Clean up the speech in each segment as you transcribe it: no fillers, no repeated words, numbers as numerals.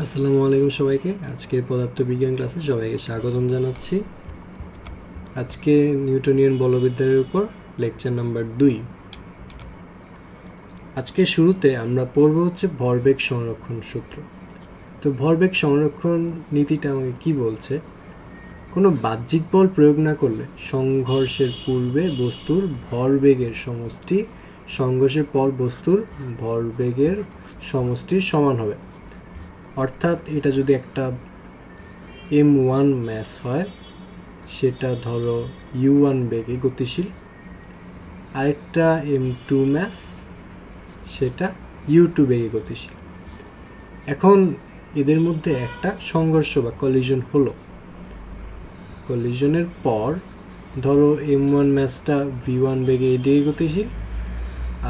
আসসালামু আলাইকুম সবাইকে। আজকের পদার্থবিজ্ঞান ক্লাসে সবাইকে স্বাগতম জানাচ্ছি। আজকে নিউটনিয়ান বলবিদ্যার উপর লেকচার নাম্বার 2। আজকে শুরুতে আমরা পড়ব হচ্ছে ভরবেগ সংরক্ষণ সূত্র। তো ভরবেগ সংরক্ষণ নীতিটা আমাকে কি বলছে? কোনো বাহ্যিক বল প্রয়োগ না করলে সংঘর্ষের পূর্বে বস্তুর ভরবেগের সমষ্টি সংঘর্ষের পর বস্তুর ভরবেগের সমষ্টির সমান হবে। অর্থাৎ এটা যদি একটা m1 ম্যাস হয়, সেটা ধরো u1 বেগে গতিশীল, আরেকটা m2 ম্যাস, সেটা u2 বেগে গতিশীল। এখন এদের মধ্যে একটা সংঘর্ষ বা কলিশন হলো। কলিশনের পর ধরো m1 ম্যাসটা v1 বেগে এদিকে গতিশীল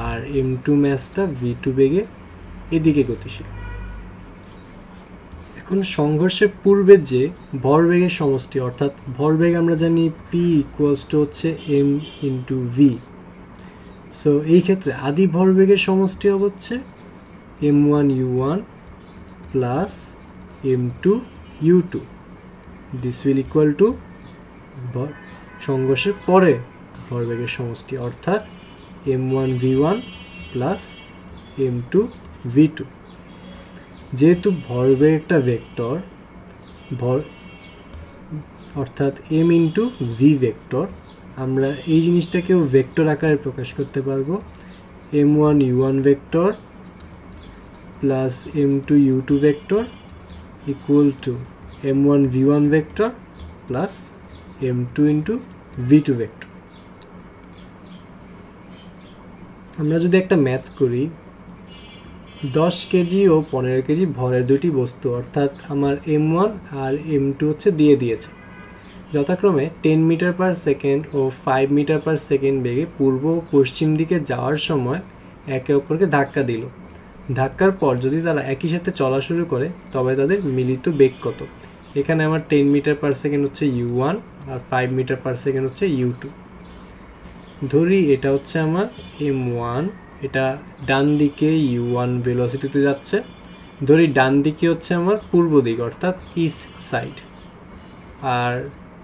আর m2 ম্যাসটা v2 বেগে এদিকে গতিশীল। এখন সংঘর্ষের পূর্বে যে ভরবেগের সমষ্টি, অর্থাৎ ভরবেগ আমরা জানি p হচ্ছে m ইন্টু v। সো এই ক্ষেত্রে আদি ভরবেগের সমষ্টি হচ্ছে m1 u1 plus m2 u2। This will equal to সংঘর্ষের পরে ভরবেগের সমষ্টি, অর্থাৎ m1 v1 plus m2 v2। যেহেতু ভরবেগ একটা ভেক্টর, অর্থাৎ m ইন্টু ভি ভেক্টর, আমরা এই জিনিসটাকেও ভেক্টর আকারে প্রকাশ করতে পারবো। m1 u1 vector plus m2 u2 vector equal to m1 v1 vector plus m2 into v2 vector. আমরা যদি একটা ম্যাথ করি, 10 কেজি ও 15 কেজি ভরের দুটি বস্তু, অর্থাৎ আমার m1 আর m2 হচ্ছে দিয়ে দিয়েছে, যথাক্রমে 10 মিটার পার সেকেন্ড ও 5 মিটার পার সেকেন্ড বেগে পূর্ব ও পশ্চিম দিকে যাওয়ার সময় একে অপরকে ধাক্কা দিল। ধাক্কার পর যদি তারা একই সাথে চলা শুরু করে, তবে তাদের মিলিত বেগ কত? এখানে আমার 10 মিটার পার সেকেন্ড হচ্ছে u1 আর 5 মিটার পার সেকেন্ড হচ্ছে u2। ধরি এটা হচ্ছে আমার m1, এটা ডান দিকে u1 ভেলোসিটিতে যাচ্ছে। ধরি ডান দিকে হচ্ছে আমার পূর্ব দিক, অর্থাৎ ইস্ট সাইড, আর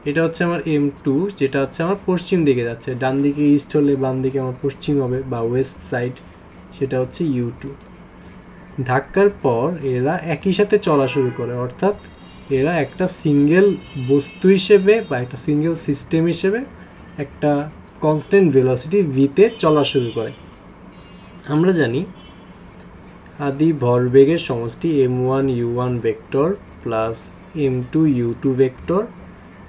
এটা হচ্ছে আমার m2, যেটা হচ্ছে আমার পশ্চিম দিকে যাচ্ছে। ডান দিকে ইস্ট হলে বাম দিকে আমার পশ্চিম হবে বা ওয়েস্ট সাইড, সেটা হচ্ছে u2। ধাক্কার পর এরা একই সাথে চলা শুরু করে, অর্থাৎ এরা একটা সিঙ্গেল বস্তু হিসেবে বা একটা সিঙ্গেল সিস্টেম হিসেবে একটা কনস্ট্যান্ট ভেলোসিটি ভিতে চলা শুরু করে। আমরা জানি আদি ভরবেগের সমষ্টি m1 u1 vector plus m2 u2 vector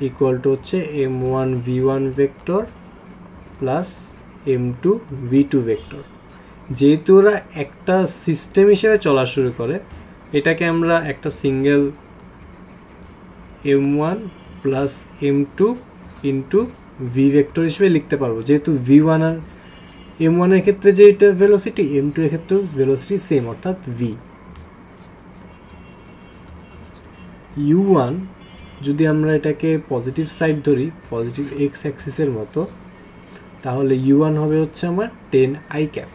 equal to হচ্ছে m1 v1 vector plus m2 v2 vector. যেহেতু ওরা একটা সিস্টেম হিসেবে চলা শুরু করে, এটাকে আমরা একটা single m1 plus m2 into v vector হিসেবে লিখতে পারবো, যেহেতু v1 আর m1 এর ক্ষেত্রে যে এটা ভেলোসিটি, m2 এর ক্ষেত্রেও ভেলোসিটি সেম, অর্থাৎ v। u1 যদি আমরা এটাকে পজিটিভ সাইড ধরি, পজিটিভ এক্স অ্যাক্সিসের মতো, তাহলে u1 হবে হচ্ছে আমার 10 i ক্যাপ।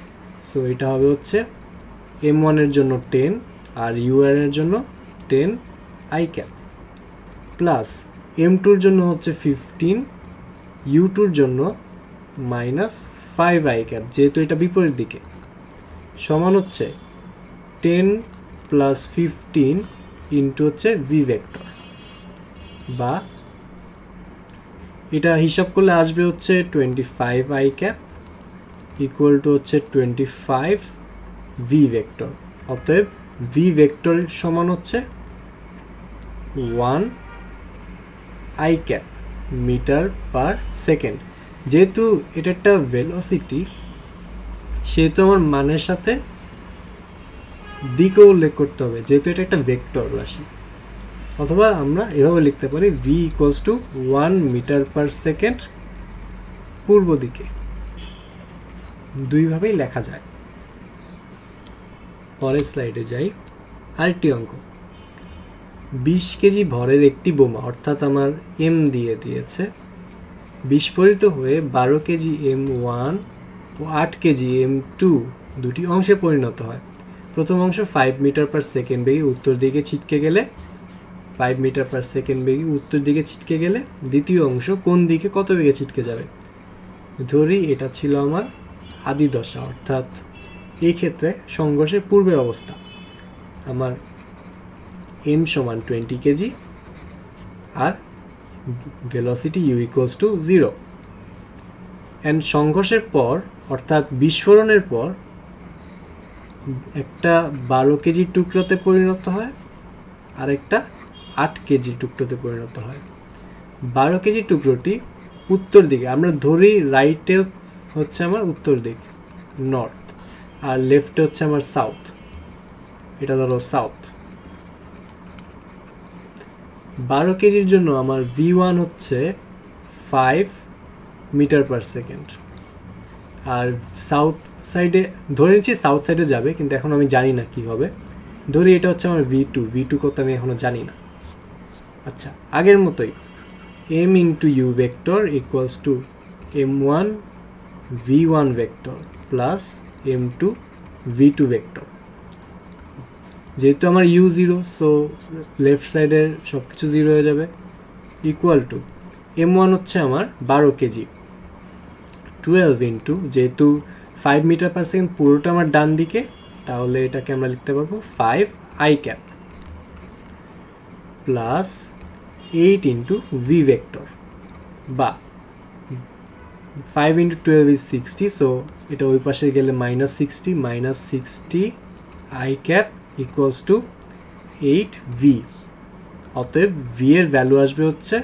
সো এটা হবে হচ্ছে m1 এর জন্য 10 আর u1 এর জন্য 10 i ক্যাপ, প্লাস m2 এর জন্য হচ্ছে 15, u2 এর জন্য মাইনাস 5 i ক্যাপ, যেহেতু এটা বিপরীত দিকে, সমান হচ্ছে 10 প্লাস 15 ইন্টু হচ্ছে v ভেক্টর, বা এটা হিসাব করলে আসবে হচ্ছে 25 i ক্যাপ ইকুয়াল টু হচ্ছে 25 v ভেক্টর। অতএব v ভেক্টর সমান হচ্ছে 1 i cap metre per second. যেহেতু এটা একটা ভেলোসিটি, সেহেতু আমার মানের সাথে দিকও উল্লেখ করতে হবে, যেহেতু এটা একটা ভেক্টর রাশি। অথবা আমরা এভাবে লিখতে পারি v equals to 1 metre per second পূর্ব দিকে। দুইভাবেই লেখা যায়। পরের স্লাইডে যাই। আরেকটি অঙ্ক, 20 কেজি ভরের একটি বোমা, অর্থাৎ আমার m দিয়ে দিয়েছে, বিস্ফোরিত হয়ে 12 কেজি m1 ও 8 কেজি m2 দুটি অংশে পরিণত হয়। প্রথম অংশ 5 মিটার পার সেকেন্ড বেগে উত্তর দিকে ছিটকে গেলে 5 মিটার পার সেকেন্ড বেগে উত্তর দিকে ছিটকে গেলে দ্বিতীয় অংশ কোন দিকে কত বেগে ছিটকে যাবে। ধরি এটা ছিল আমার আদি দশা, অর্থাৎ এই ক্ষেত্রে সংঘর্ষের পূর্বের অবস্থা। আমার m সমান 20 কেজি আর velocity u equals to 0। And সংঘর্ষের পর অর্থাৎ বিস্ফোরণের পর একটা 12 কেজির টুকরোতে পরিণত হয় আর একটা 8 কেজির টুকরোতে পরিণত হয়। 12 কেজির টুকরোটি উত্তর দিকে, আমরা ধরি রাইটে হচ্ছে আমার উত্তর দিক নর্থ আর লেফটে হচ্ছে আমার সাউথ, এটা ধরো সাউথ। 12 কেজির জন্য আমার v1 হচ্ছে 5 মিটার পার সেকেন্ড, আর সাউথ সাইডে ধরে নিচ্ছি সাউথ সাইডে যাবে, কিন্তু এখন আমি জানি না কি হবে। ধরি এটা হচ্ছে আমার v2 কত আমি এখনো জানি না। আচ্ছা, আগের মতোই m into u vector equals to m1 v1 vector plus m2 v2 vector. যেহেতু আমার u 0, সো লেফট সাইডের সব কিছু 0 হয়ে যাবে, ইকুয়াল টু m1 হচ্ছে আমার 12 কেজি 12 ইন্টু, যেহেতু 5 মিটার পার সেকেন্ড পুরোটা আমার ডান দিকে, তাহলে এটাকে আমরা লিখতে পারবো 5 i cap plus 8 into V vector, বা 5 ইন্টু 12 ইজ 60, সো এটা ওই পাশে গেলে -60 i cap equals to 8v। অতএব v এর ভ্যালু আসবে হচ্ছে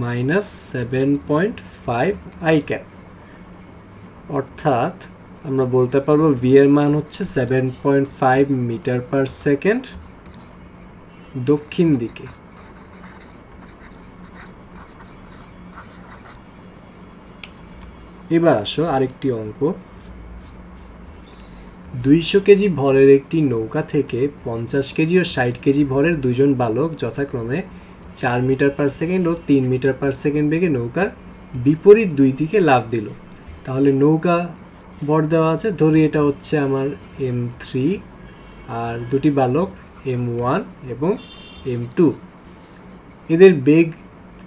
-7.5 i ক্যাপ। অর্থাৎ আমরা বলতে পারবো v এর মান হচ্ছে 7.5 মিটার পার সেকেন্ড দক্ষিণ দিকে। এবার আসো আরেকটি অঙ্ক। 200 কেজি ভরের একটি নৌকা থেকে 50 কেজি ও 60 কেজি ভরের দুইজন বালক যথাক্রমে 4 মিটার পার সেকেন্ড ও 3 মিটার পার সেকেন্ড বেগে নৌকার বিপরীত দুই দিকে লাফ দিল। তাহলে নৌকা ভর দেওয়া আছে, ধরি এটা হচ্ছে আমার m3 আর দুটি বালক m1 এবং m2। এদের বেগ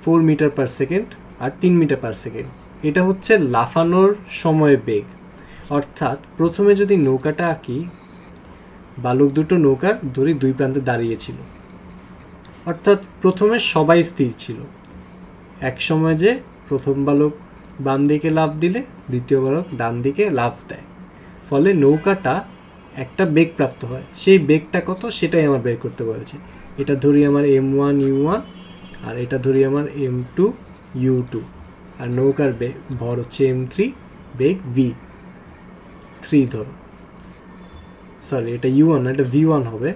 4 মিটার পার সেকেন্ড আর 3 মিটার পার সেকেন্ড। এটা হচ্ছে লাফানোর সময় বেগ। অর্থাৎ প্রথমে যদি নৌকাটা আঁকি, বালক দুটো নৌকার ধরি দুই প্রান্তে দাঁড়িয়েছিল, অর্থাৎ প্রথমে সবাই স্থির ছিল। এক সময় যে প্রথম বালক বাম দিকে লাফ দিলে দ্বিতীয় বালক ডান দিকে লাফ দেয়, ফলে নৌকাটা একটা বেগ প্রাপ্ত হয়। সেই বেগটা কত সেটাই আমার বের করতে বলেছে। এটা ধরি আমার m1 u1 আর এটা ধরি আমার m2 u2, আর নৌকার ভর হচ্ছে m3, বেগ v3 ধরো, সরি এটা u1 না, এটা v1 হবে।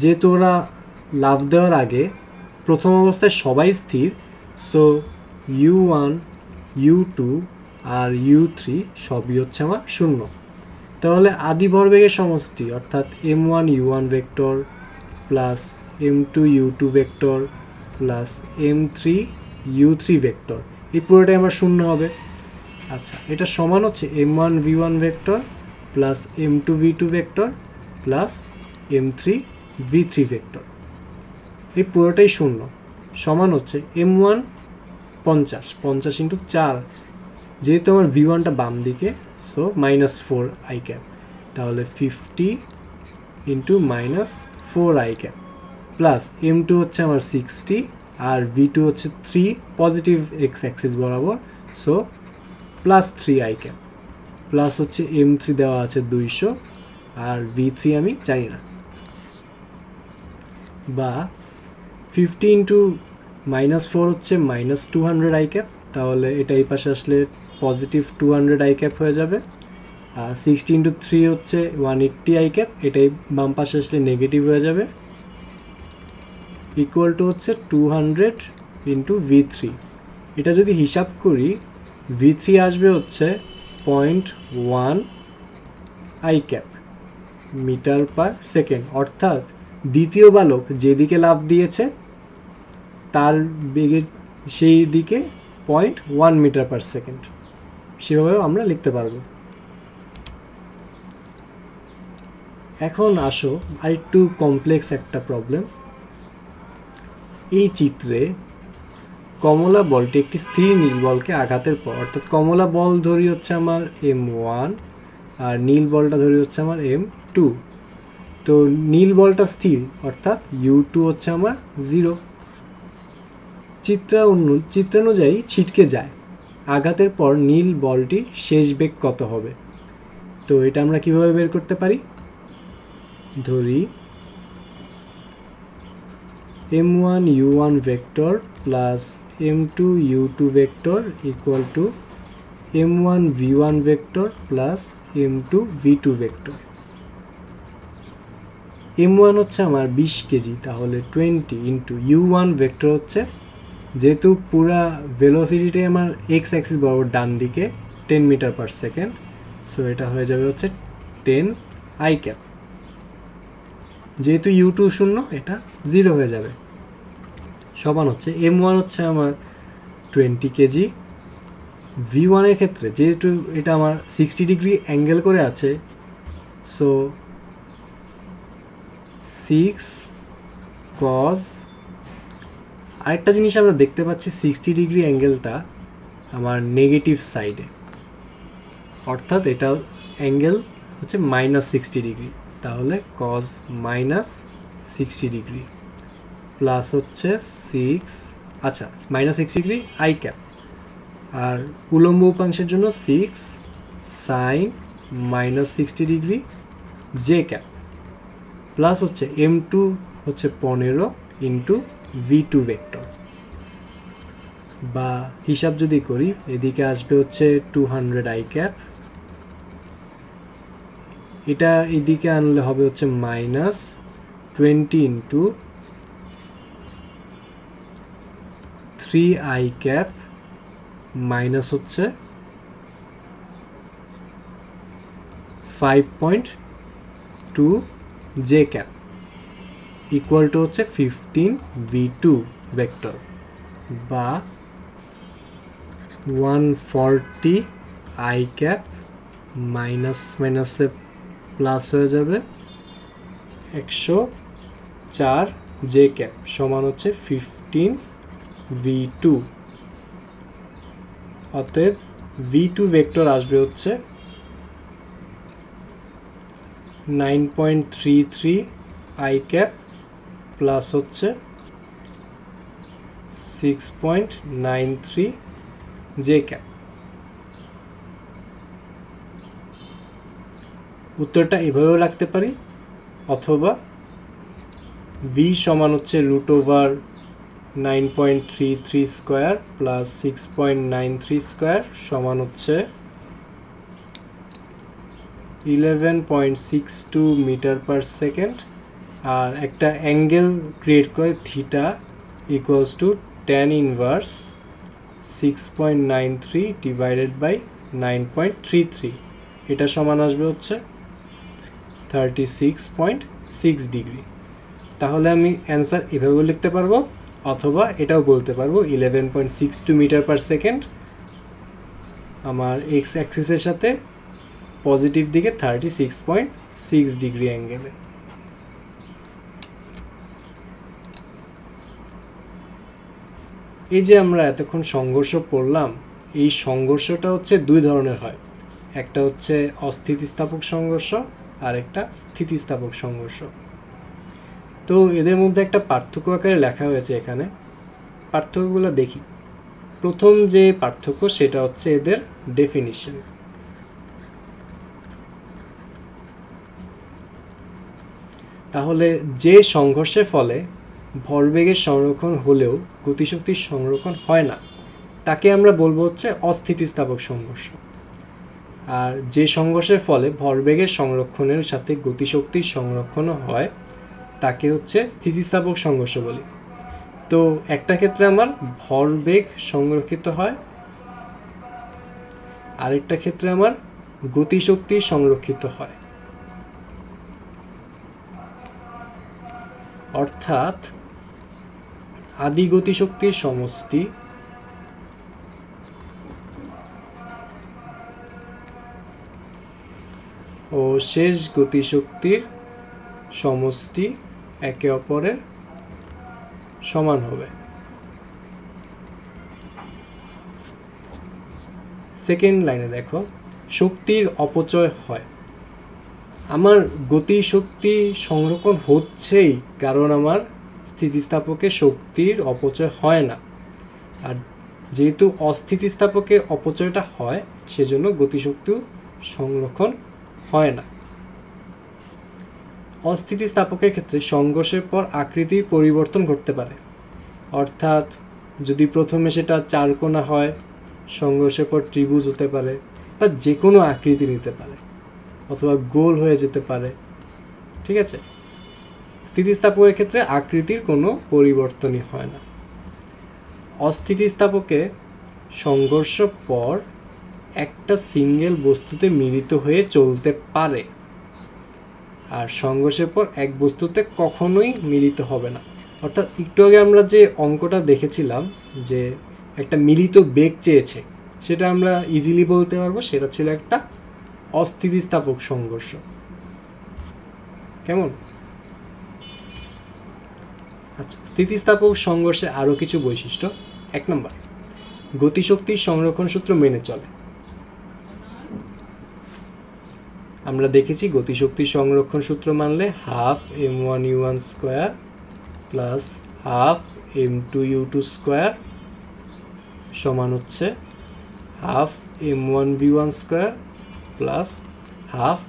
যেহেতু ওরা লাফ দেওয়ার আগে প্রথম অবস্থায় সবাই স্থির, সো u1 u2 আর u3 সবই হচ্ছে আমার 0। তাহলে আদি ভরবেগের সমষ্টি অর্থাৎ m1 u1 vector plus m2 u2 vector plus m3 u3 vector, এই পুরোটাই আমার 0 হবে। আচ্ছা, এটা সমান হচ্ছে m1 v1 vector plus m2 v2 vector plus m3 v3 vector, এই পুরোটাই 0 সমান হচ্ছে m1 50 ইন্টু 4, যেহেতু আমার v1টা বাম দিকে, সো -4 i ক্যাপ, তাহলে 50 into -4 i cap plus m2 হচ্ছে আমার 60 আর v2 হচ্ছে 3 পজিটিভ এক্স অ্যাক্সিস বরাবর, সো +3 i ক্যাপ প্লাস হচ্ছে m3 দেওয়া আছে 200 আর v3 আমি জানি না, বা 50 ইন্টু -4 হচ্ছে -200 i ক্যাপ, তাহলে এটা এই পাশে আসলে পজিটিভ 200 i ক্যাপ হয়ে যাবে। আর 60 ইন্টু 3 হচ্ছে 180 i ক্যাপ, এটাই বাম পাশে আসলে নেগেটিভ হয়ে যাবে, ইকুয়াল টু হচ্ছে 200 ইন্টু v3। এটা যদি হিসাব করি v3 আসবে হচ্ছে 0.1 i cap metre per second, অর্থাৎ দ্বিতীয় বালক যেদিকে লাফ দিয়েছে তার বেগের সেই দিকে 0.1 মিটার পার সেকেন্ড, সেভাবেও আমরা লিখতে পারবো। এখন আসো আরেকটু কমপ্লেক্স একটা প্রবলেম। এই চিত্রে কমলা বলটি একটি স্থির নীল বলকে আঘাতের পর, অর্থাৎ কমলা বল ধরি হচ্ছে আমার M1 আর নীল বলটা ধরি হচ্ছে আমার M2। তো নীল বলটা স্থির, অর্থাৎ U2 হচ্ছে আমার 0। চিত্রানুযায়ী ছিটকে যায়। আঘাতের পর নীল বলটির শেষ বেগ কত হবে? তো এটা আমরা কিভাবে বের করতে পারি? ধরি M1 U1 vector plus M2 U2 vector equal to M1 V1 vector plus M2 V2 vector. M1 হচ্ছে আমার 20 কেজি, তাহলে 20 ইন্টু U1 ভেক্টর হচ্ছে, যেহেতু পুরা ভেলোসিটিটাই আমার এক্স অ্যাক্সিস বরাবর ডান দিকে 10 মিটার পার সেকেন্ড, সো এটা হয়ে যাবে হচ্ছে 10 আই ক্যাপ। যেহেতু U2 শূন্য, এটা 0 হয়ে যাবে, সমান হচ্ছে M1 হচ্ছে আমার 20 কেজি। V1 এর ক্ষেত্রে যেহেতু এটা আমার 60 ডিগ্রি অ্যাঙ্গেল করে আছে, সো 6 cos, আরেকটা জিনিস আমরা দেখতে পাচ্ছি 60 ডিগ্রি অ্যাঙ্গেলটা আমার নেগেটিভ সাইডে, অর্থাৎ এটা অ্যাঙ্গেল হচ্ছে -60 ডিগ্রি, তাহলে cos -60 ডিগ্রি প্লাস হচ্ছে 6, আচ্ছা -60 ডিগ্রি আই ক্যাপ, আর উলম্ব উপাংশের জন্য 6 sin -60 degree J cap plus হচ্ছে M2 হচ্ছে 15 ইন্টু V2 ভেক্টর, বা হিসাব যদি করি এদিকে আসবে হচ্ছে 200 আই ক্যাপ, এটা এদিকে আনলে হবে হচ্ছে -20 ইন্টু 3 আই ক্যাপ মাইনাস হচ্ছে 5.2 জে ক্যাপ ইকুয়াল টু হচ্ছে 15 V2 ভেক্টর, বা 140 আই ক্যাপ মাইনাস মাইনাসে প্লাস হয়ে যাবে 104 জে ক্যাপ সমান হচ্ছে 15 V2। অতএব V2 ভেক্টর আসবে হচ্ছে 9.33 আই ক্যাপ প্লাস হচ্ছে 6.93 জে ক্যাপ। উত্তরটা এভাবেও রাখতে পারি, অথবা V সমান হচ্ছে √9.33 স্কোয়ার প্লাস 6.93 স্কোয়ার সমান হচ্ছে 11.62 মিটার পার সেকেন্ড, আর একটা অ্যাঙ্গেল ক্রিয়েট করে theta equals to tan inverse 6.93 divided by 9.33, এটা সমান আসবে হচ্ছে 36.6 ডিগ্রি। তাহলে আমি অ্যান্সার এভাবেও লিখতে পারবো, অথবা এটাও বলতে পারবো 11.62 মিটার পার সেকেন্ড আমার এক্স অ্যাক্সিসের সাথে পজিটিভ দিকে 36.6 ডিগ্রি অ্যাঙ্গেলে। এই যে আমরা এতক্ষণ সংঘর্ষ পড়লাম, এই সংঘর্ষটা হচ্ছে দুই ধরনের হয়, একটা হচ্ছে অস্থিতিস্থাপক সংঘর্ষ আর একটা স্থিতিস্থাপক সংঘর্ষ। তো এদের মধ্যে একটা পার্থক্য আকারে লেখা হয়েছে এখানে, পার্থক্যগুলো দেখি। প্রথম যে পার্থক্য সেটা হচ্ছে এদের ডেফিনিশন। তাহলে যে সংঘর্ষের ফলে ভরবেগের সংরক্ষণ হলেও গতিশক্তির সংরক্ষণ হয় না, তাকে আমরা বলবো হচ্ছে অস্থিতিস্থাপক সংঘর্ষ। আর যে সংঘর্ষের ফলে ভরবেগের সংরক্ষণের সাথে গতিশক্তির সংরক্ষণও হয়, তাকে হচ্ছে স্থিতিস্থাপক সংঘর্ষ বলি। তো একটা ক্ষেত্রে আমার ভরবেগ সংরক্ষিত হয়, আরেকটা ক্ষেত্রে আমার গতিশক্তি সংরক্ষিত হয়। অর্থাৎ আদি গতিশক্তির সমষ্টি ও শেষ গতিশক্তির সমষ্টি একে অপরের সমান হবে। সেকেন্ড লাইনে দেখো, শক্তির অপচয় হয়। আমার গতি শক্তি সংরক্ষণ হচ্ছেই, কারণ আমার স্থিতিস্থাপকে শক্তির অপচয় হয় না। আর যেহেতু অস্থিতিস্থাপকে অপচয়টা হয়, সেজন্য গতিশক্তিও সংরক্ষণ হয় না। অস্থিতিস্থাপকের ক্ষেত্রে সংঘর্ষের পর আকৃতির পরিবর্তন ঘটতে পারে। অর্থাৎ যদি প্রথমে সেটা চারকোনা হয়, সংঘর্ষের পর ত্রিভুজ হতে পারে, বা যে কোনো আকৃতি নিতে পারে, অথবা গোল হয়ে যেতে পারে। ঠিক আছে, স্থিতিস্থাপকের ক্ষেত্রে আকৃতির কোনো পরিবর্তনই হয় না। অস্থিতিস্থাপকে সংঘর্ষ পর একটা সিঙ্গেল বস্তুতে মিলিত হয়ে চলতে পারে, আর সংঘর্ষের পর এক বস্তুতে কখনোই মিলিত হবে না। অর্থাৎ একটু আগে আমরা যে অঙ্কটা দেখেছিলাম যে একটা মিলিত বেগ চেয়েছে, সেটা আমরা ইজিলি বলতে পারবো সেটা ছিল একটা অস্থিতিস্থাপক সংঘর্ষ। কেমন? আচ্ছা, স্থিতিস্থাপক সংঘর্ষে আরও কিছু বৈশিষ্ট্য। 1 নম্বর, গতিশক্তির সংরক্ষণ সূত্র মেনে চলে। আমরা দেখেছি গতিশক্তির সংরক্ষণ সূত্র মানলে half m1u1 square plus half m2u2 square সমান হচ্ছে half m1v1 square plus half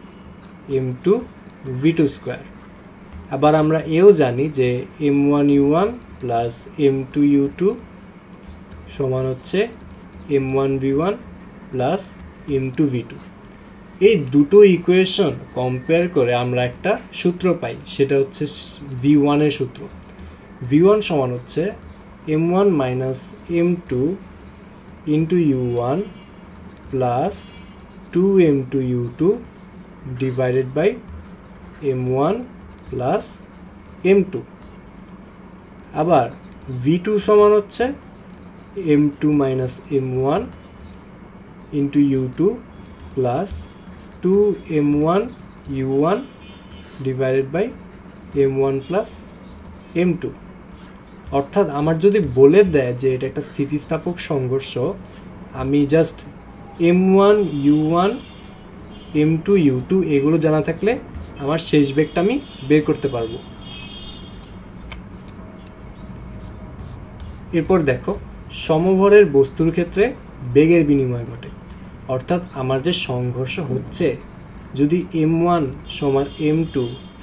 m2v2 square. আবার আমরা এও জানি যে m1u1 প্লাস m2u2 সমান হচ্ছে m1v1 প্লাস m2v2। এই দুটো ইকুয়েশন কম্পেয়ার করে আমরা একটা সূত্র পাই, সেটা হচ্ছে v1 এর সূত্র। v1 সমান হচ্ছে m1 minus m2 into u1 plus 2m2u2 divided by m1 plus m2। আবার v2 সমান হচ্ছে m2 minus m1 into u2 plus 2m1 u1 divided by m1 plus m2। অর্থাৎ আমার যদি বলে দেয় যে এটা একটা স্থিতিস্থাপক সংঘর্ষ, আমি just m1 u1 m2 u2 এগুলো জানা থাকলে আমার শেষ বেগটা আমি বের করতে পারবো। এরপর দেখো, সমভরের বস্তুর ক্ষেত্রে বেগের বিনিময় ঘটে। অর্থাৎ আমার যে সংঘর্ষ হচ্ছে, যদি m1 সমান m2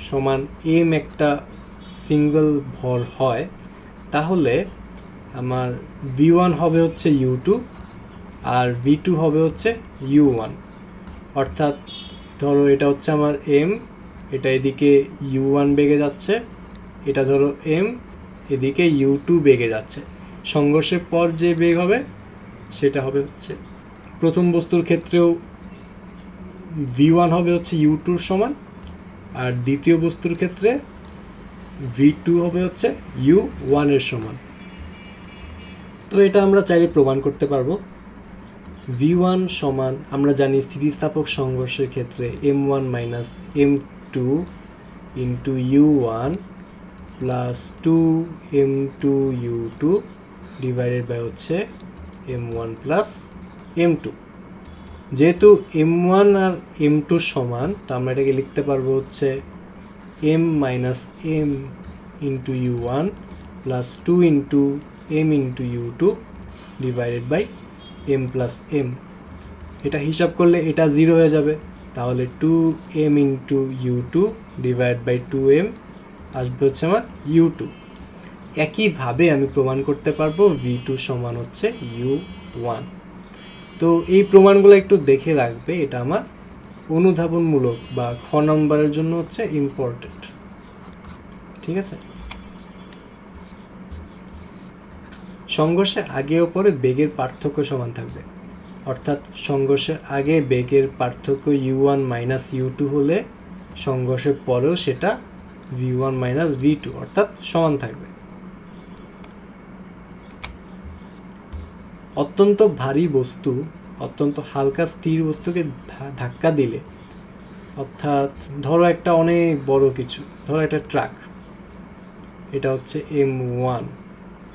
সমান m একটা সিঙ্গল ভর হয়, তাহলে আমার v1 হবে হচ্ছে u2 আর v2 হবে হচ্ছে u1। অর্থাৎ ধরো এটা হচ্ছে আমার m, এটা এদিকে u1 বেগে যাচ্ছে, এটা ধরো m, এদিকে u2 বেগে যাচ্ছে। সংঘর্ষের পর যে বেগ হবে সেটা হবে হচ্ছে, প্রথম বস্তুর ক্ষেত্রেও v1 হবে হচ্ছে u2 সমান, আর দ্বিতীয় বস্তুর ক্ষেত্রে v2 হবে হচ্ছে u1 এর সমান। তো এটা আমরা চাইলে প্রমাণ করতে পারবো। v1 সমান আমরা জানি স্থিতিস্থাপক সংঘর্ষের ক্ষেত্রে m1 minus m2 into u1 plus 2m2u2 divided by হচ্ছে m1 প্লাস m2। যেহেতু m1 আর m2 সমান, তো আমরা এটাকে লিখতে পারবো হচ্ছে m minus m into u1 plus 2 into m into u2 divided by m plus m। এটা হিসাব করলে এটা 0 হয়ে যাবে, তাহলে 2m into u2 divide by 2m আসবে হচ্ছে আমার u2। একইভাবে আমি প্রমাণ করতে পারবো v2 সমান হচ্ছে u1। তো এই প্রমাণগুলো একটু দেখে রাখবে, এটা আমার অনুধাবনমূলক বা খ নম্বরের জন্য হচ্ছে ইম্পর্টেন্ট। ঠিক আছে, সংঘর্ষের আগে ও পরে বেগের পার্থক্য সমান থাকবে। অর্থাৎ সংঘর্ষের আগে বেগের পার্থক্য u1 মাইনাস u2 হলে সংঘর্ষের পরেও সেটা v1 মাইনাস v2 অর্থাৎ সমান থাকবে। অত্যন্ত ভারী বস্তু অত্যন্ত হালকা স্থির বস্তুকে ধাক্কা দিলে অর্থাৎ ধরো একটা অনেক বড় কিছু, ধরো একটা ট্রাক, এটা হচ্ছে M1,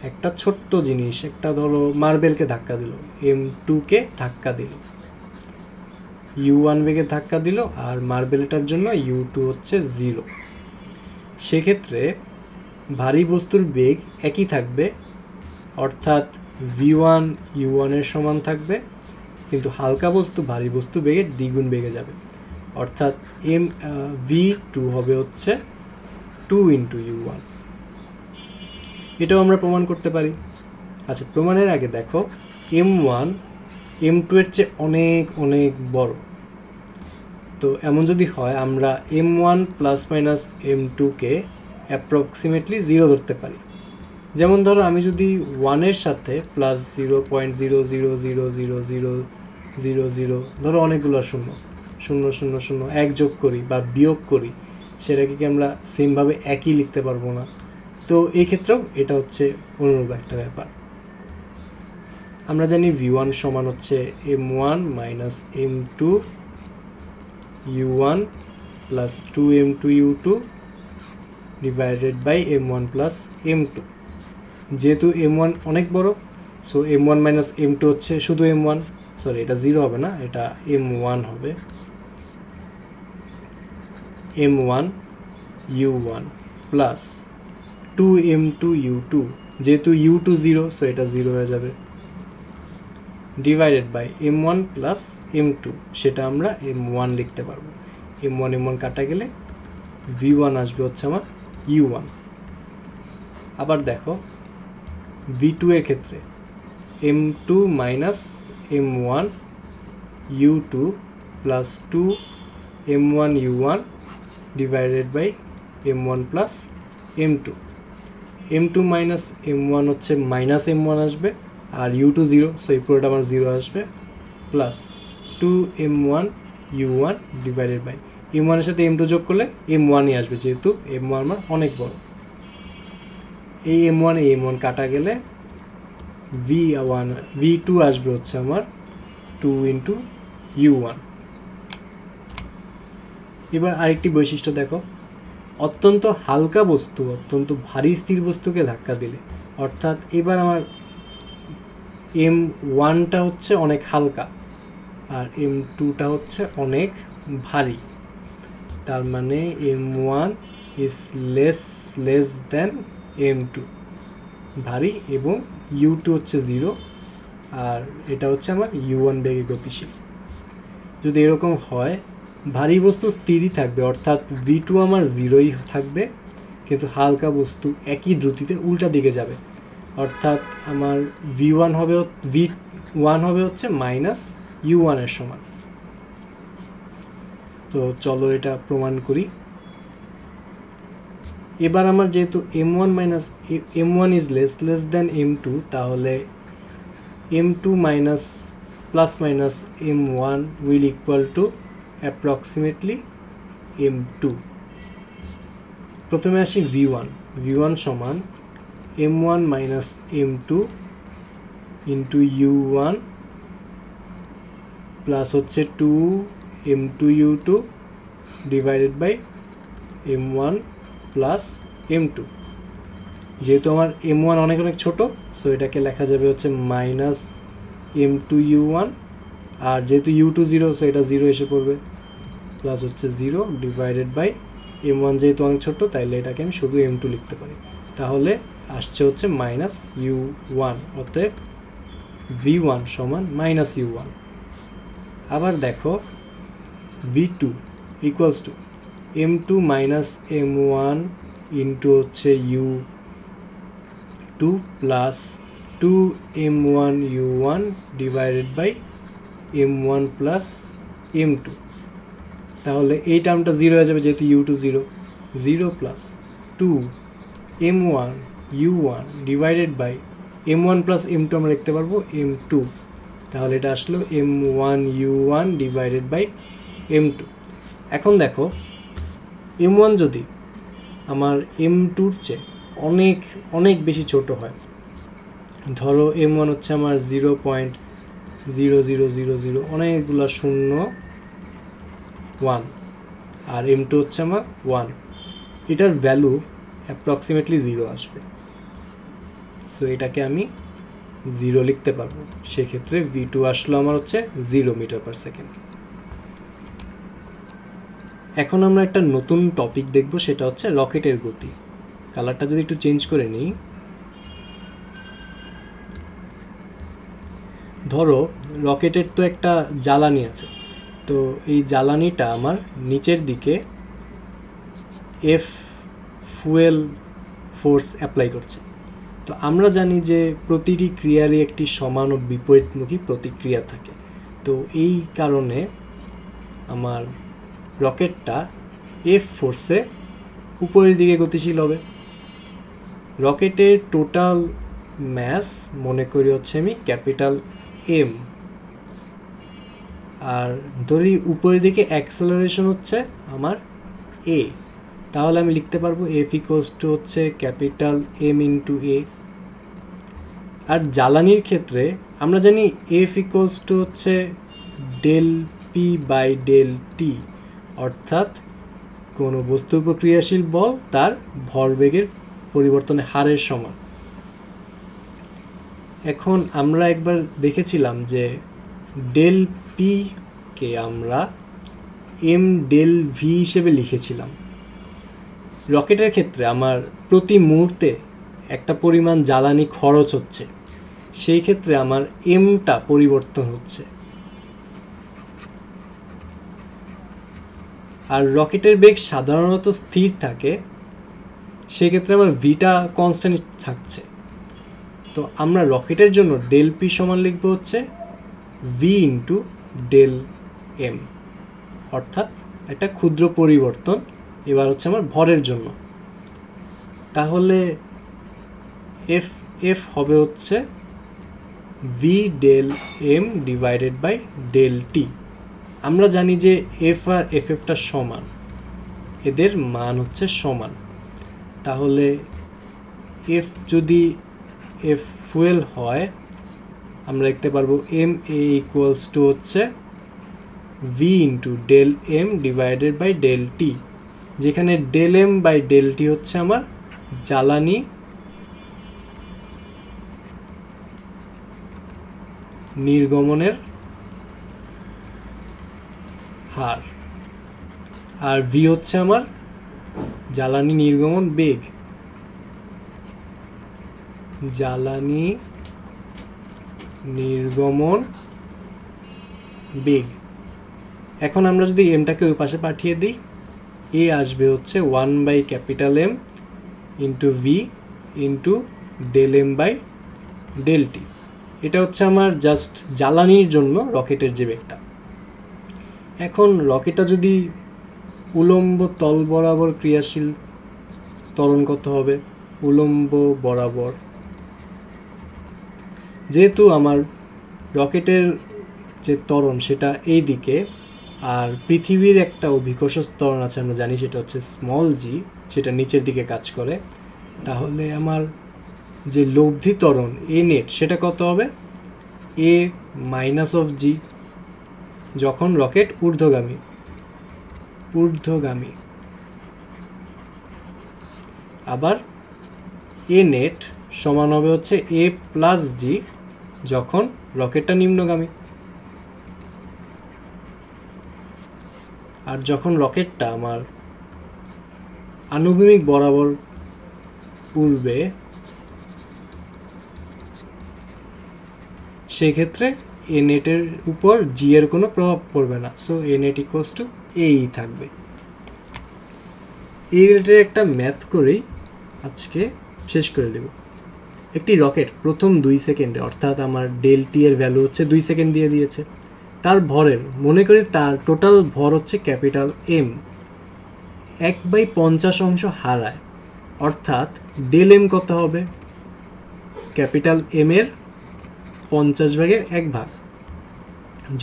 একটা ছোট্ট জিনিস, একটা ধরো মার্বেলকে ধাক্কা দিল, M2কে ধাক্কা দিল, U1 বেগে ধাক্কা দিল, আর মার্বেলটার জন্য U2 হচ্ছে 0। সেক্ষেত্রে ভারী বস্তুর বেগ একই থাকবে, অর্থাৎ V1 U1 এর সমান থাকবে, কিন্তু হালকা বস্তু ভারী বস্তু বেগের দ্বিগুণ বেগে যাবে, অর্থাৎ V2 হবে হচ্ছে 2 × U1। এটাও আমরা প্রমাণ করতে পারি। আচ্ছা, প্রমাণের আগে দেখো M1 M2 এর চেয়ে অনেক অনেক বড়। তো এমন যদি হয়, আমরা M1 ± M2কে অ্যাপ্রক্সিমেটলি 0 ধরতে পারি। যেমন ধরো আমি যদি 1 এর সাথে +0.0000000 ধরো অনেকগুলো 0.00001 যোগ করি বা বিয়োগ করি, সেটাকে কি আমরা সেমভাবে একই লিখতে পারবো না? তো এই ক্ষেত্রেও এটা হচ্ছে অনুরূপ একটা ব্যাপার। আমরা জানি V1 সমান হচ্ছে M1 - M2 U1 + 2M2 U2 divided by M1 + M2। যেহেতু M1 অনেক বড়, সো M1 - M2 হচ্ছে শুধু M1, সরি এটা 0 হবে না, এটা M1 হবে, M1 U1 + 2M2 U2, যেহেতু U2 0, সো এটা 0 হয়ে যাবে, ডিভাইডেড বাই M1 + M2, সেটা আমরা M1 লিখতে পারবো। M1 M1 কাটা গেলে V1 আসবে হচ্ছে আমার U1। আবার দেখো V2 এর ক্ষেত্রে M2 - M1 U2 + 2M1 U1 divided by M1 + M2। M2 - M1 হচ্ছে -M1 আসবে, আর U2 0, সো এই পুরোটা আমার 0 আসবে, plus 2M1 U1 divided by M1 এর সাথে M2 যোগ করলে M1ই আসবে, যেহেতু M1 আমার অনেক বড়। এই M1 এই M1 কাটা গেলে V2 আসবে হচ্ছে আমার 2 × U1। এবার আরেকটি বৈশিষ্ট্য দেখো, অত্যন্ত হালকা বস্তু অত্যন্ত ভারী স্থির বস্তুকে ধাক্কা দিলে, অর্থাৎ এবার আমার M1টা হচ্ছে অনেক হালকা আর M2টা হচ্ছে অনেক ভারী, তার মানে M1 is less than M2, ভারী, এবং U2 হচ্ছে 0, আর এটা হচ্ছে আমার U1 বেগে গতিশীল। যদি এরকম হয়, ভারী বস্তু স্থিরই থাকবে, অর্থাৎ V2 আমার 0ই থাকবে, কিন্তু হালকা বস্তু একই দ্রুতিতে উল্টা দিকে যাবে, অর্থাৎ আমার V1 হবে হচ্ছে -U1 এর সমান। তো চলো এটা প্রমাণ করি। এবার আমার যেহেতু M1 is less than M2, তাহলে M2 ± M1 will equal to approximately M2। প্রথমে আসি V1 সমান M1 - M2 × U1 প্লাস হচ্ছে 2M2 U2 divided by M1 + M2। যেহেতু আমার M1 অনেক অনেক ছোট, সো এটাকে লেখা যাবে হচ্ছে -M2 U1, আর যেহেতু U2 0, সো এটা 0 এসে পড়বে, প্লাস হচ্ছে 0 ডিভাইডেড বাই M1, যেহেতু অনেক ছোট, তাইলে এটাকে আমি শুধু M2 লিখতে পারি, তাহলে আসছে হচ্ছে -U1, অতএব V1 সমান -U1। আবার দেখো V2 equals to M2 - M1 into হচ্ছে U2 plus 2M1 U1 divided by M1 + M2। তাহলে এই টার্মটা 0 হয়ে যাবে, যেহেতু U2 0 plus 2M1 U1 divided by M1 + M2 আমরা লিখতে পারবো M2, তাহলে এটা আসলো M1 U1 divided by M2। এখন দেখো M1 যদি আমার M2-র চেয়ে অনেক অনেক বেশি ছোট হয়, ধরো M1 হচ্ছে আমার 0.0000 অনেকগুলো 0 1, আর m2 হচ্ছে আমার 1, এটার ভ্যালু অ্যাপ্রক্সিমেটলি 0 আসবে। সো এটাকে আমি 0 লিখতে পারবো। সেক্ষেত্রে v2 আসলো আমার হচ্ছে 0 মিটার পার সেকেন্ড। এখন আমরা একটা নতুন টপিক দেখব, সেটা হচ্ছে রকেটের গতি। কালারটা যদি একটু চেঞ্জ করে নিই, ধরো রকেটের তো একটা জ্বালানি আছে, তো এই জ্বালানিটা আমার নিচের দিকে এফ ফুয়েল ফোর্স অ্যাপ্লাই করছে। তো আমরা জানি যে প্রতিটি ক্রিয়ারই একটি সমান ও বিপরীতমুখী প্রতিক্রিয়া থাকে। তো এই কারণে আমার রকেটটা এফ ফোর্সে উপরের দিকে গতিশীল হবে। রকেটের টোটাল ম্যাস মনে করি হচ্ছে আমি ক্যাপিটাল এম, আর ধরি উপরের দিকে অ্যাক্সেলারেশন হচ্ছে আমার এ, তাহলে আমি লিখতে পারবো এফ ইকুয়ালস টু হচ্ছে ক্যাপিটাল এম ইন্টু এ। আর জ্বালানির ক্ষেত্রে আমরা জানি এফ ইকুয়ালস টু হচ্ছে del P by del T, অর্থাৎ কোনো বস্তু প্রক্রিয়াশীল বল তার ভরবেগের পরিবর্তনের হারের সমান। এখন আমরা একবার দেখেছিলাম যে ডেল পি কে আমরা এম ডেল ভি হিসেবে লিখেছিলাম। রকেটের ক্ষেত্রে আমার প্রতি মুহূর্তে একটা পরিমাণ জ্বালানি খরচ হচ্ছে, সেই ক্ষেত্রে আমার এমটা পরিবর্তন হচ্ছে। আর রকেটের বেগ সাধারণত স্থির থাকে, সেক্ষেত্রে আমার ভিটা কনস্ট্যান্ট থাকছে। তো আমরা রকেটের জন্য ডেল পি সমান লিখব হচ্ছে ভি ইন্টু ডেল এম, অর্থাৎ একটা ক্ষুদ্র পরিবর্তন এবার হচ্ছে আমার ভরের জন্য। তাহলে এফ এফ হবে হচ্ছে V del M divided by del T. আমরা জানি যে এফ আর এফ এফটা সমান, এদের মান হচ্ছে সমান। তাহলে এফ যদি এফ ফুয়েল হয়, আমরা লিখতে পারবো এম এ ইকুয়ালস টু হচ্ছে V into del M divided by del T, যেখানে del M by del T হচ্ছে আমার জ্বালানি নির্গমনের হার, আর ভি হচ্ছে আমার জ্বালানি নির্গমন বেগ, জ্বালানি নির্গমন বেগ। এখন আমরা যদি এমটাকে ওই পাশে পাঠিয়ে দিই, এ আসবে হচ্ছে 1 by capital M into V into del M by del T. এটা হচ্ছে আমার জাস্ট জ্বালানির জন্য রকেটের যে বেগটা। এখন রকেটটা যদি উলম্ব তল বরাবর ক্রিয়াশীল ত্বরণ কত হবে? উলম্ব বরাবর, যেহেতু আমার রকেটের যে ত্বরণ সেটা এই দিকে, আর পৃথিবীর একটা অভিকর্ষ ত্বরণ আছে আমরা জানি সেটা হচ্ছে স্মল জি, সেটা নিচের দিকে কাজ করে, তাহলে আমার যে লব্ধি ত্বরণ এ নেট সেটা কত হবে? এ মাইনাস অফ জি, যখন রকেট ঊর্ধ্বগামী। আবার এ নেট সমান হবে হচ্ছে এ প্লাস জি যখন রকেটটা নিম্নগামী। আর যখন রকেটটা আমার আনুভূমিক বরাবর উড়বে, সেক্ষেত্রে এ নেটের উপর জি এর কোনো প্রভাব পড়বে না। So A net equals to এই থাকবে। এই রিলেটেড একটা ম্যাথ করেই আজকে শেষ করে দেব। একটি রকেট প্রথম 2 সেকেন্ডে, অর্থাৎ আমার ডেল টি এর ভ্যালু হচ্ছে 2 সেকেন্ড দিয়ে দিয়েছে, তার ভরের মনে করি তার টোটাল ভর হচ্ছে ক্যাপিটাল এম 1/50 হারায়, অর্থাৎ ডেল এম কত হবে? ক্যাপিটাল এম এর 50/1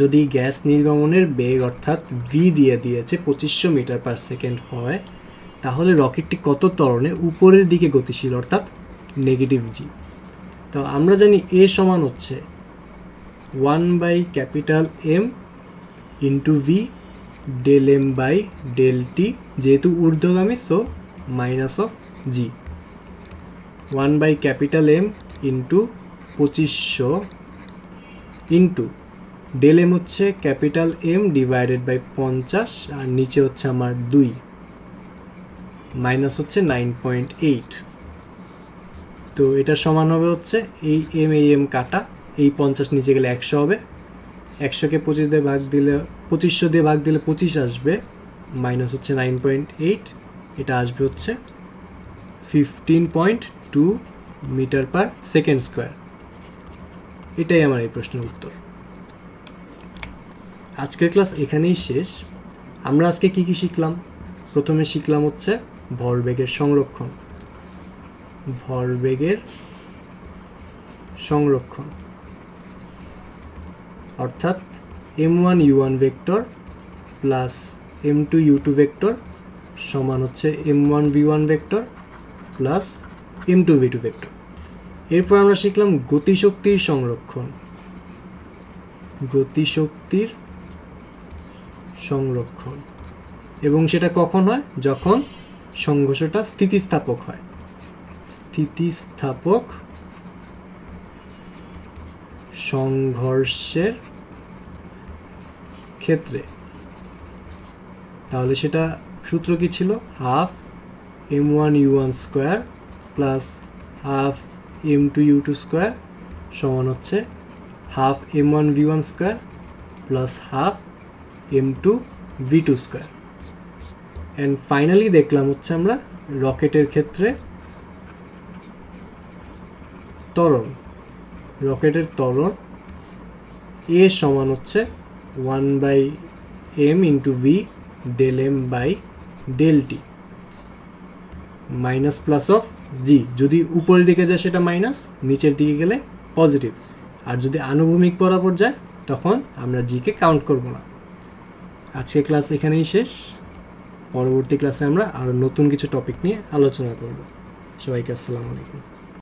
যদি গ্যাস নির্গমনের বেগ অর্থাৎ ভি দিয়ে দিয়েছে 2500 মিটার পার সেকেন্ড হয়, তাহলে রকেটটি কত ত্বরণে উপরের দিকে গতিশীল, অর্থাৎ নেগেটিভ জি। তো আমরা জানি এ সমান হচ্ছে 1/M into V del M by del T, যেহেতু ঊর্ধ্বগামী so minus of G, 1 by capital M into 2500 into del M হচ্ছে ক্যাপিটাল এম ডিভাইডেড বাই 50 আর নিচে হচ্ছে আমার 2 মাইনাস হচ্ছে 9.8। তো এটা সমান হবে হচ্ছে এই এম কাটা, এই 50 নিচে গেলে 100 হবে, 100কে 25 দিয়ে ভাগ দিলে 2500 দিয়ে ভাগ দিলে 25 আসবে, মাইনাস হচ্ছে 9.8, এটা আসবে হচ্ছে 15.2 মিটার পার সেকেন্ড স্কোয়ার। এটাই আমার এই প্রশ্নের উত্তর। আজকের ক্লাস এখানেই শেষ। আমরা আজকে কি কি শিখলাম? প্রথমে শিখলাম হচ্ছে ভরবেগের সংরক্ষণ, ভরবেগের সংরক্ষণ অর্থাৎ m1 u1 vector plus m2 u2 vector সমান হচ্ছে m1 v1 vector plus m2 v2 vector. এরপর আমরা শিখলাম গতিশক্তির সংরক্ষণ, গতিশক্তির সংরক্ষণ, এবং সেটা কখন হয়? যখন সংঘর্ষটা স্থিতিস্থাপক হয়, স্থিতিস্থাপক সংঘর্ষের ক্ষেত্রে। তাহলে সেটা সূত্র কি ছিল? Half m1 u1 square plus half m2 u2 square সমান হচ্ছে half m1 v1 square plus half m2 v2 square. And finally দেখলাম হচ্ছে আমরা রকেটের ক্ষেত্রে ত্বরণ, রকেটের ত্বরণ এ সমান হচ্ছে 1 by M into V del M by del T minus plus of G. যদি উপরের দিকে যায় সেটা মাইনাস, নিচের দিকে গেলে পজিটিভ, আর যদি আনুভূমিক বরাবর যায় তখন আমরা জিকে কাউন্ট করব না। আজকে ক্লাস এখানেই শেষ। পরবর্তী ক্লাসে আমরা আরও নতুন কিছু টপিক নিয়ে আলোচনা করব। সবাইকে আসসালামু আলাইকুম।